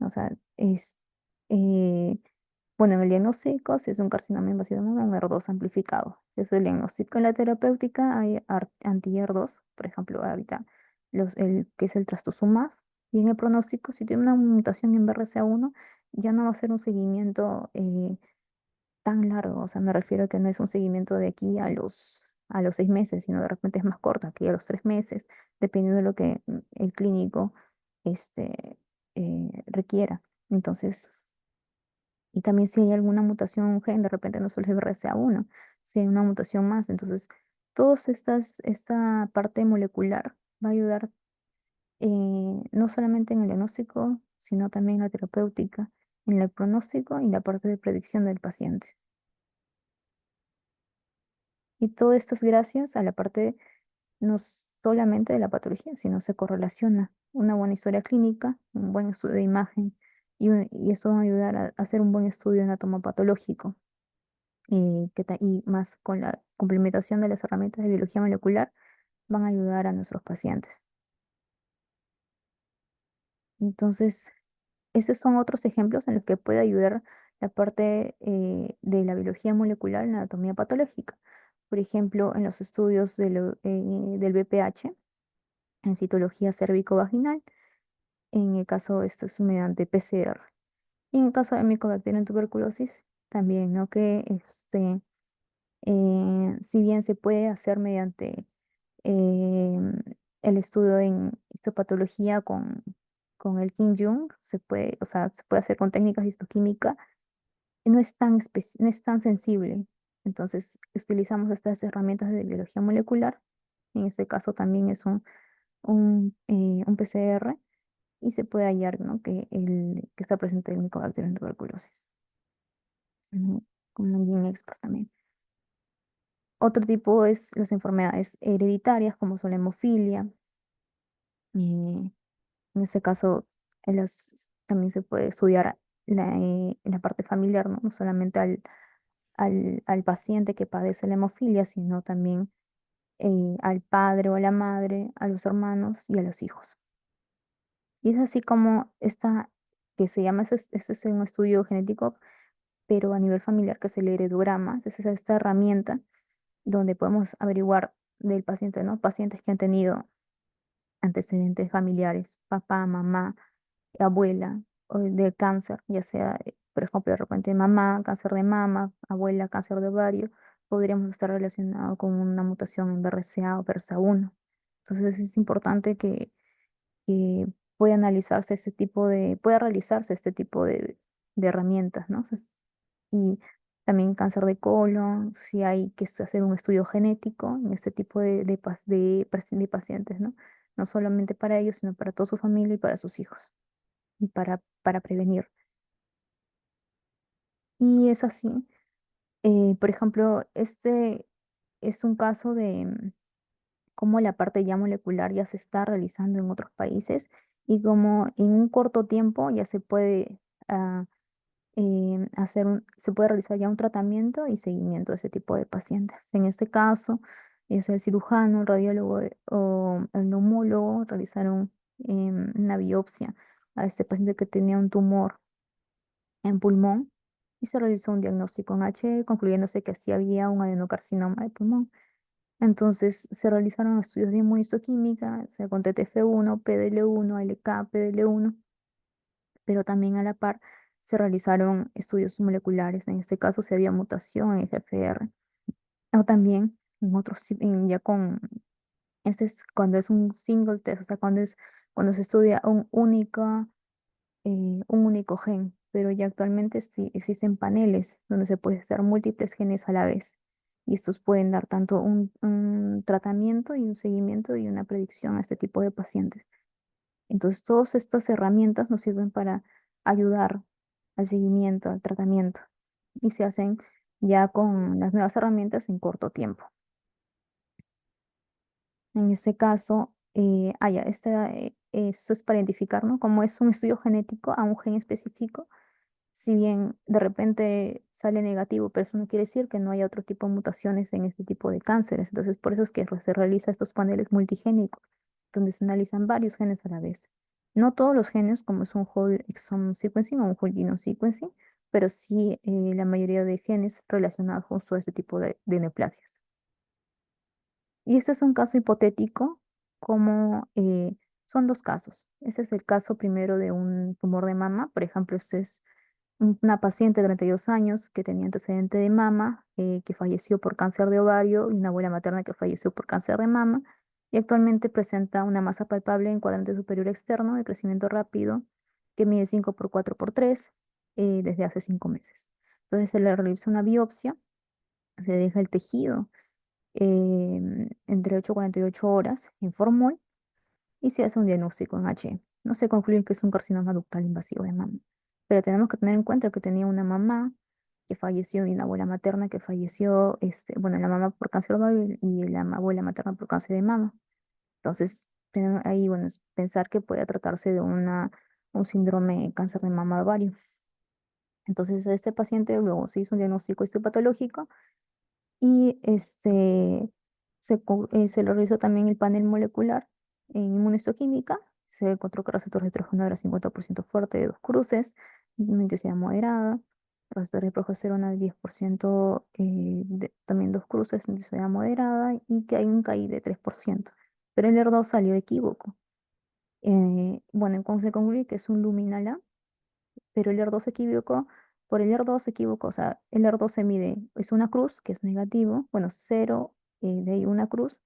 o sea, eh, bueno, en el diagnóstico, si es un carcinoma invasivo de mama, un ER2 amplificado. Es el diagnóstico. En la terapéutica hay anti-ER2, por ejemplo, ahorita que es el trastuzumab. Y en el pronóstico, si tiene una mutación en BRCA1, ya no va a ser un seguimiento tan largo. O sea, me refiero a que no es un seguimiento de aquí a los 6 meses, sino de repente es más corto, aquí a los 3 meses, dependiendo de lo que el clínico requiera. Entonces, y también si hay alguna mutación en un gen, de repente no solo es BRCA1, si hay una mutación más. Entonces, esta parte molecular va a ayudar no solamente en el diagnóstico, sino también en la terapéutica, en el pronóstico y la parte de predicción del paciente. Y todo esto es gracias a la parte no solamente de la patología, sino se correlaciona una buena historia clínica, un buen estudio de imagen, y eso va a ayudar a hacer un buen estudio anatomopatológico. Y más con la complementación de las herramientas de biología molecular van a ayudar a nuestros pacientes. Entonces, esos son otros ejemplos en los que puede ayudar la parte de la biología molecular en la anatomía patológica. Por ejemplo, en los estudios del BPH, en citología cérvico-vaginal, en el caso esto es mediante PCR. Y en el caso de Mycobacterium tuberculosis, también, ¿no? Que si bien se puede hacer mediante em, el estudio en histopatología con el Kim Jong, o sea, se puede hacer con técnicas de histoquímica, no es tan sensible. Entonces, utilizamos estas herramientas de biología molecular. En este caso también es un PCR y se puede hallar, ¿no? que está presente el Mycobacterium tuberculosis, ¿no? Como un gene expert también. Otro tipo es las enfermedades hereditarias, como son la hemofilia. En ese caso, también se puede estudiar la parte familiar, ¿no? No solamente al paciente que padece la hemofilia, sino también al padre o a la madre, a los hermanos y a los hijos. Y es así como que se llama, este es un estudio genético, pero a nivel familiar, que es el heredograma, es esta herramienta donde podemos averiguar del paciente, ¿no? Pacientes que han tenido antecedentes familiares, papá, mamá, abuela, o de cáncer, ya sea, por ejemplo, de repente mamá, cáncer de mama, abuela, cáncer de ovario, podríamos estar relacionados con una mutación en BRCA o BRCA1. Entonces es importante que pueda analizarse pueda realizarse este tipo de herramientas, ¿no? Y también cáncer de colon, si hay que hacer un estudio genético en este tipo de pacientes, ¿no? No solamente para ellos, sino para toda su familia y para sus hijos, y para prevenir. Y es así. Por ejemplo, este es un caso de cómo la parte ya molecular ya se está realizando en otros países y como en un corto tiempo ya se puede se puede realizar ya un tratamiento y seguimiento de ese tipo de pacientes. En este caso, es el cirujano, el radiólogo o el neumólogo realizaron una biopsia a este paciente que tenía un tumor en pulmón y se realizó un diagnóstico en H, concluyéndose que sí había un adenocarcinoma de pulmón. Entonces se realizaron estudios de inmunistoquímica, o sea, con TTF1, PDL1, ALK, PDL1, pero también a la par se realizaron estudios moleculares. En este caso, si había mutación en GFR. O también en otros, ya con, este es cuando es un single test, o sea, cuando se estudia un único gen, pero ya actualmente sí existen paneles donde se puede estudiar múltiples genes a la vez. Y estos pueden dar tanto un tratamiento y un seguimiento y una predicción a este tipo de pacientes. Entonces, todas estas herramientas nos sirven para ayudar al seguimiento, al tratamiento, y se hacen ya con las nuevas herramientas en corto tiempo. En este caso, esto es para identificar, ¿no? Como es un estudio genético a un gen específico, si bien de repente sale negativo, pero eso no quiere decir que no haya otro tipo de mutaciones en este tipo de cánceres. Entonces, por eso es que se realizan estos paneles multigénicos, donde se analizan varios genes a la vez. No todos los genes, como es un whole exome sequencing o un whole genome sequencing, pero sí la mayoría de genes relacionados justo a este tipo de neoplasias. Y este es un caso hipotético, como son dos casos. Este es el caso primero de un tumor de mama. Por ejemplo, este es una paciente de 32 años que tenía antecedente de mama, que falleció por cáncer de ovario, y una abuela materna que falleció por cáncer de mama, y actualmente presenta una masa palpable en cuadrante superior externo de crecimiento rápido que mide 5 por 4 por 3 desde hace 5 meses. Entonces se le realiza una biopsia, se deja el tejido entre 8 y 48 horas en formol y se hace un diagnóstico en H. No se concluye que es un carcinoma ductal invasivo de mama, pero tenemos que tener en cuenta que tenía una mamá que falleció y una abuela materna que falleció, bueno, la mamá por cáncer de ovario y la abuela materna por cáncer de mama. Entonces, tenemos ahí, bueno, es pensar que puede tratarse de un síndrome de cáncer de mama de ovario. Entonces, a este paciente luego se hizo un diagnóstico histopatológico y se le realizó también el panel molecular en inmunohistoquímica. Se encontró que el receptor de estrógeno era 50% fuerte de dos cruces, una intensidad moderada, receptor de progesterona de 10%, también dos cruces, intensidad moderada, y que hay un KI de 3%. Pero el ER2 salió equívoco. Bueno, entonces se concluye que es un luminal A, pero el ER2 se equivocó. Por el ER2 se equivocó, o sea, el ER2 se mide, es una cruz, que es negativo, bueno, cero, de ahí una cruz,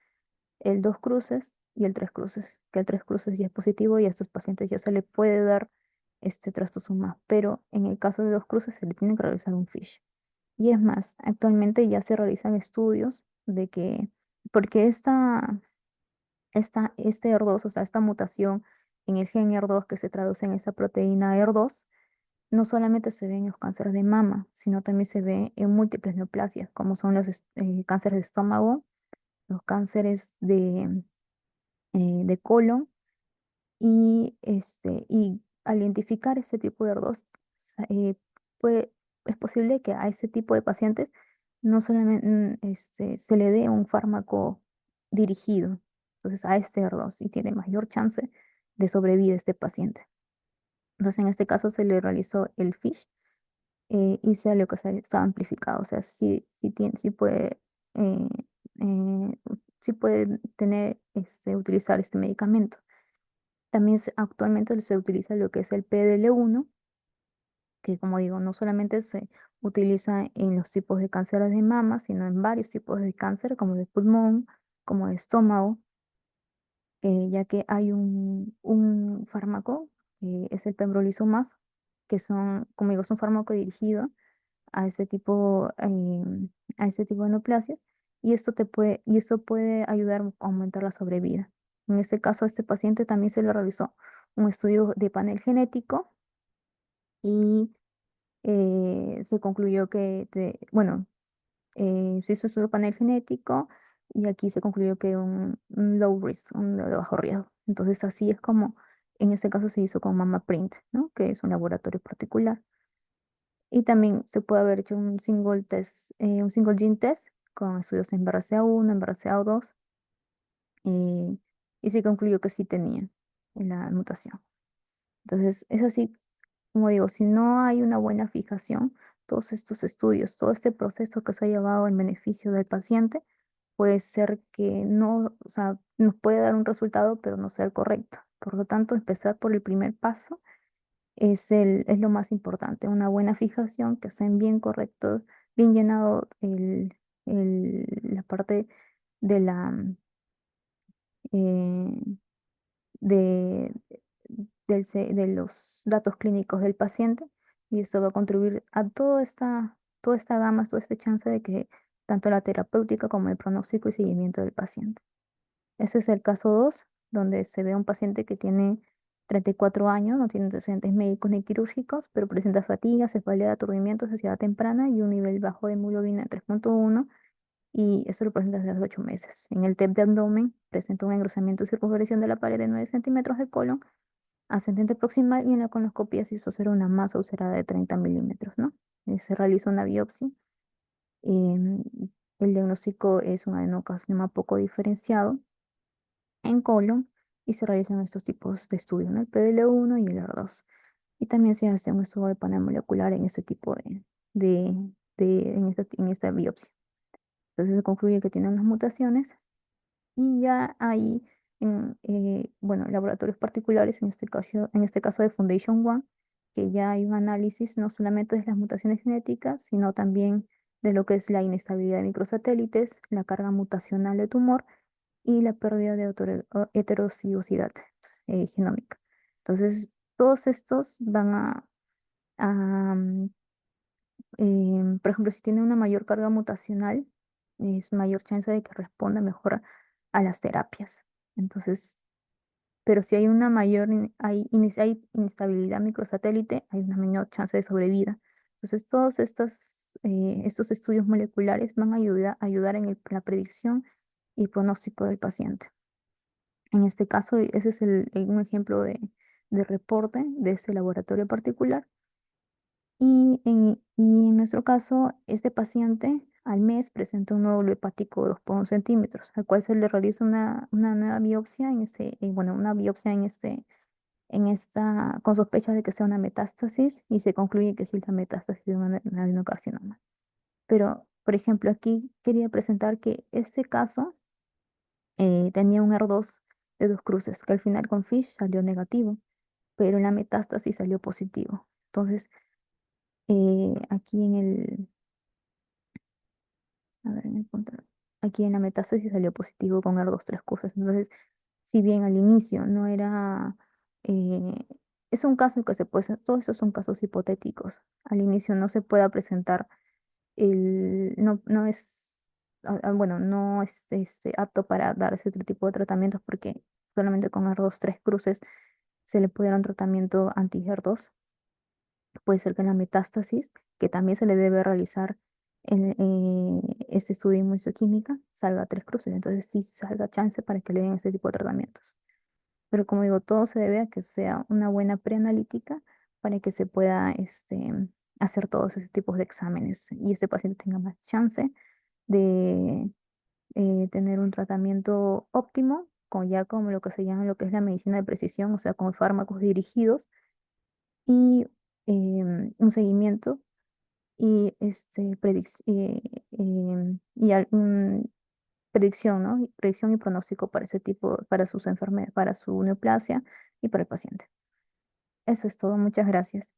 el dos cruces y el tres cruces, que el tres cruces ya es positivo y a estos pacientes ya se le puede dar este trastuzumab, pero en el caso de dos cruces se le tiene que realizar un FISH. Y es más, actualmente ya se realizan estudios de que, porque este ER2, o sea, esta mutación en el gen ER2 que se traduce en esa proteína ER2, no solamente se ve en los cánceres de mama, sino también se ve en múltiples neoplasias, como son los cánceres de estómago, los cánceres de colon, y al identificar este tipo de ER2, puede, es posible que a ese tipo de pacientes no solamente se le dé un fármaco dirigido, entonces a este ER2, y tiene mayor chance de sobrevivir este paciente. Entonces, en este caso se le realizó el FISH y sea lo que sea, está amplificado. O sea, eh, sí puede utilizar este medicamento. También actualmente se utiliza lo que es el PDL1, que como digo, no solamente se utiliza en los tipos de cáncer de mama, sino en varios tipos de cáncer, como de pulmón, como de estómago, ya que hay un fármaco, que es el pembrolizumab, que son, como digo, es un fármaco dirigido a a ese tipo de neoplasias, y esto puede ayudar a aumentar la sobrevida. En este caso, a este paciente también se le realizó un estudio de panel genético y se concluyó bueno, se hizo estudio panel genético y aquí se concluyó que un low risk, un de bajo riesgo. Entonces así es como en este caso se hizo con MamaPrint, ¿no? Que es un laboratorio particular. Y también se puede haber hecho un single test, un single gene test con estudios en BRCA1, en BRCA2, eh, y se concluyó que sí tenía la mutación. Entonces es así, como digo, si no hay una buena fijación, todos estos estudios, todo este proceso que se ha llevado en beneficio del paciente, puede ser que no, o sea, nos puede dar un resultado, pero no sea el correcto. Por lo tanto, empezar por el primer paso es lo más importante, una buena fijación, que estén bien correctos, bien llenado la parte de eh, de, de los datos clínicos del paciente, y esto va a contribuir a toda esta gama, toda esta chance de que tanto la terapéutica como el pronóstico y seguimiento del paciente. Ese es el caso 2 donde se ve a un paciente que tiene 34 años, no tiene antecedentes médicos ni quirúrgicos, pero presenta fatiga, cefalea, aturdimiento, saciedad temprana y un nivel bajo de hemoglobina de 3,1, y eso lo presenta desde hace 8 meses. En el TEP de abdomen presenta un engrosamiento y circunvalación de la pared de 9 centímetros del colon ascendente proximal, y en la colonoscopia se hizo hacer una masa ulcerada de 30 milímetros, ¿no? Se realiza una biopsia. em, el diagnóstico es un adenocarcinoma poco diferenciado en colon, y se realizan estos tipos de estudios, ¿no? El PDL1 y el R2. Y también se hace un estudio de panel molecular en este tipo de, en esta biopsia. Entonces se concluye que tiene unas mutaciones, y ya hay, bueno, laboratorios particulares, en este caso de Foundation One, que ya hay un análisis no solamente de las mutaciones genéticas, sino también de lo que es la inestabilidad de microsatélites, la carga mutacional de tumor y la pérdida de heterocigosidad genómica. Entonces, todos estos van por ejemplo, si tiene una mayor carga mutacional, es mayor chance de que responda mejor a las terapias. Entonces, pero si hay una mayor, hay inestabilidad microsatélite, hay una menor chance de sobrevida. Entonces, estos estudios moleculares van a ayudar en la predicción y pronóstico del paciente. En este caso, ese es un ejemplo de reporte de este laboratorio particular. Y en nuestro caso, este paciente al mes presenta un nódulo hepático de 2,1 centímetros, al cual se le realiza una nueva biopsia bueno, una biopsia con sospecha de que sea una metástasis, y se concluye que sí es la metástasis de un adenocarcinoma. Pero, por ejemplo, aquí quería presentar que este caso tenía un R2 de 2 cruces, que al final con FISH salió negativo, pero en la metástasis salió positivo. Entonces, aquí a ver, en el punto, aquí en la metástasis salió positivo con R2 3 cruces. Entonces, si bien al inicio no era, eh, es un caso que todos esos son casos hipotéticos. Al inicio no se pueda presentar no es, bueno, no es apto para dar ese otro tipo de tratamientos, porque solamente con R2 3 cruces se le puede dar un tratamiento anti-HER2. Puede ser que en la metástasis, que también se le debe realizar este estudio de inmunohistoquímica, salga 3 cruces. Entonces sí salga chance para que le den este tipo de tratamientos. Pero como digo, todo se debe a que sea una buena preanalítica para que se pueda hacer todos esos tipos de exámenes y este paciente tenga más chance de tener un tratamiento óptimo, ya como lo que se llama lo que es la medicina de precisión, o sea, con fármacos dirigidos y un seguimiento y predicción, ¿no? Predicción y pronóstico para ese tipo, para sus enfermedades, para su neoplasia y para el paciente. Eso es todo. Muchas gracias.